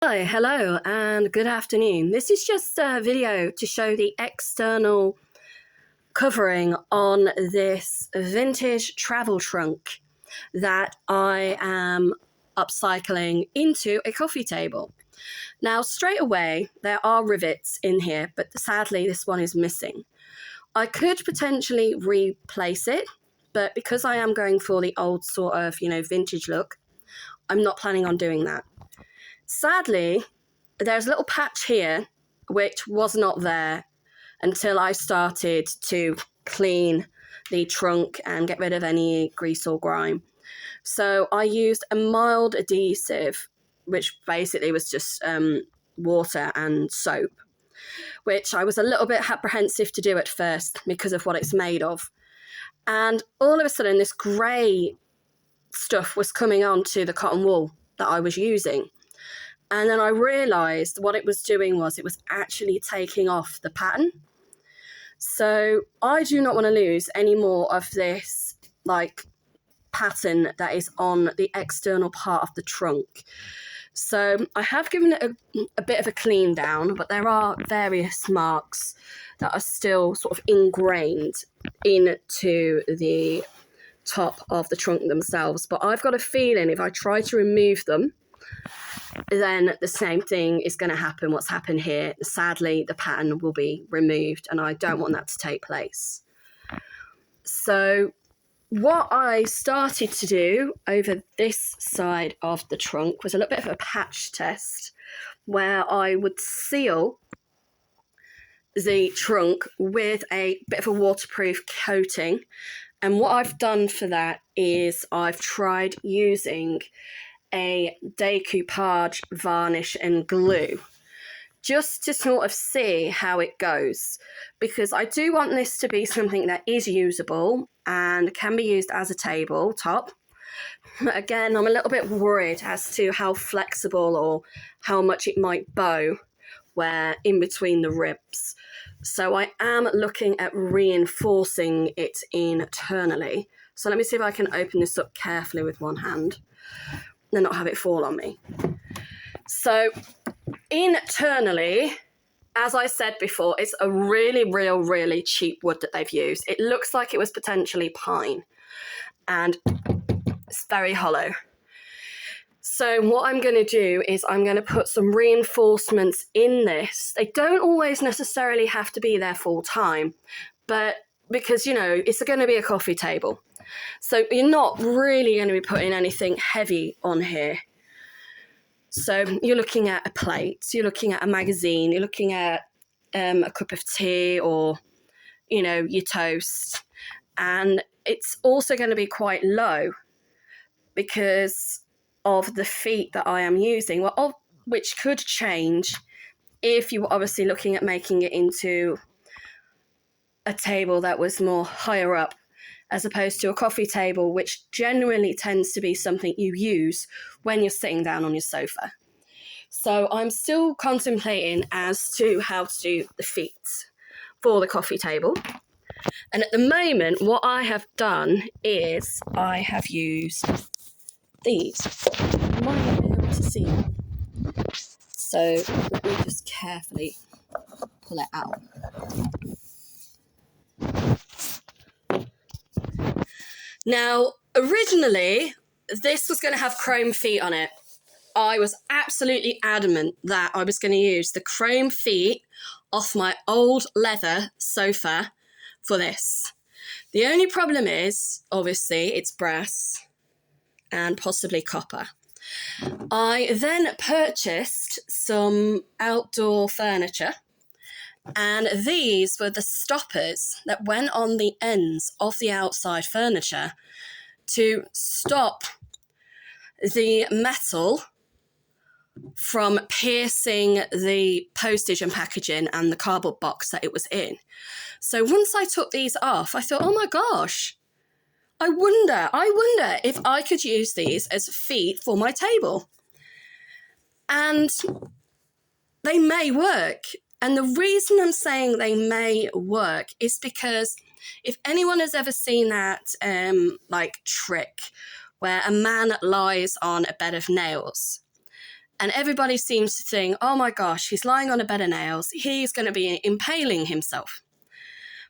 Hi, hello, and good afternoon. This is just a video to show the external covering on this vintage travel trunk that I am upcycling into a coffee table. Now, straight away, there are rivets in here, but sadly, this one is missing. I could potentially replace it, but because I am going for the old sort of, vintage look, I'm not planning on doing that. Sadly, there's a little patch here which was not there until I started to clean the trunk and get rid of any grease or grime. So I used a mild adhesive, which basically was just water and soap, which I was a little bit apprehensive to do at first because of what it's made of. And all of a sudden, this grey stuff was coming onto the cotton wool that I was using. And then I realised what it was doing was it was actually taking off the pattern. So I do not want to lose any more of this pattern that is on the external part of the trunk. So I have given it a bit of a clean down, but there are various marks that are still sort of ingrained into the top of the trunk themselves. But I've got a feeling if I try to remove them, then the same thing is going to happen. What's happened here, sadly, the pattern will be removed, and I don't want that to take place. So what I started to do over this side of the trunk was a little bit of a patch test where I would seal the trunk with a bit of a waterproof coating. And what I've done for that is I've tried using a decoupage varnish and glue just to sort of see how it goes, because I do want this to be something that is usable and can be used as a tabletop. Again, I'm a little bit worried as to how flexible or how much it might bow where in between the ribs. So I am looking at reinforcing it internally. So let me see if I can open this up carefully with one hand and not have it fall on me. So internally, as I said before, it's a really cheap wood that they've used. It looks like it was potentially pine, and it's very hollow. So what I'm going to do is I'm going to put some reinforcements in this. They don't always necessarily have to be there full time, but because, it's going to be a coffee table. So you're not really going to be putting anything heavy on here. So you're looking at a plate, you're looking at a magazine, you're looking at a cup of tea or, your toast. And it's also going to be quite low because of the feet that I am using, which could change if you were obviously looking at making it into a table that was more higher up, as opposed to a coffee table, which generally tends to be something you use when you're sitting down on your sofa. So I'm still contemplating as to how to do the feet for the coffee table. And at the moment, what I have done is I have used these. I might not be able to see them. So let me just carefully pull it out. Now, originally, this was going to have chrome feet on it. I was absolutely adamant that I was going to use the chrome feet off my old leather sofa for this. The only problem is, obviously, it's brass and possibly copper. I then purchased some outdoor furniture, and these were the stoppers that went on the ends of the outside furniture to stop the metal from piercing the postage and packaging and the cardboard box that it was in. So once I took these off, I thought, oh my gosh, I wonder if I could use these as feet for my table. And they may work. And the reason I'm saying they may work is because if anyone has ever seen that trick where a man lies on a bed of nails And everybody seems to think, oh my gosh, he's lying on a bed of nails, he's going to be impaling himself.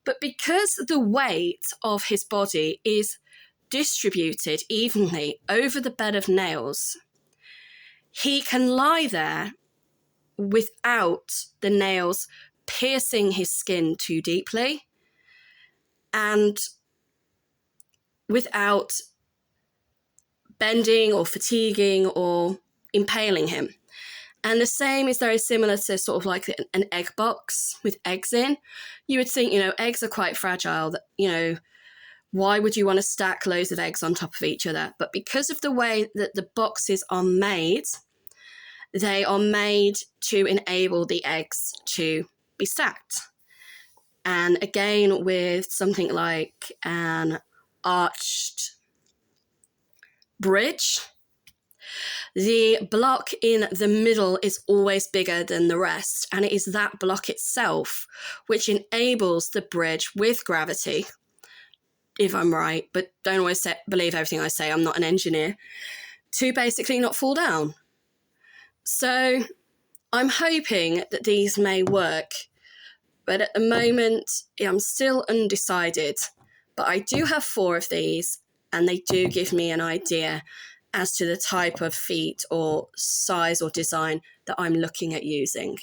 But because the weight of his body is distributed evenly over the bed of nails, he can lie there without the nails piercing his skin too deeply and without bending or fatiguing or impaling him. And the same is very similar to sort of like an egg box with eggs in. You would think, eggs are quite fragile, why would you want to stack loads of eggs on top of each other? But because of the way that the boxes are made, they are made to enable the eggs to be stacked. And again, with something like an arched bridge, the block in the middle is always bigger than the rest, and it is that block itself which enables the bridge with gravity, if I'm right, but don't always believe everything I say, I'm not an engineer, to basically not fall down. So I'm hoping that these may work, but at the moment I'm still undecided. But I do have 4 of these, and they do give me an idea as to the type of feet or size or design that I'm looking at using.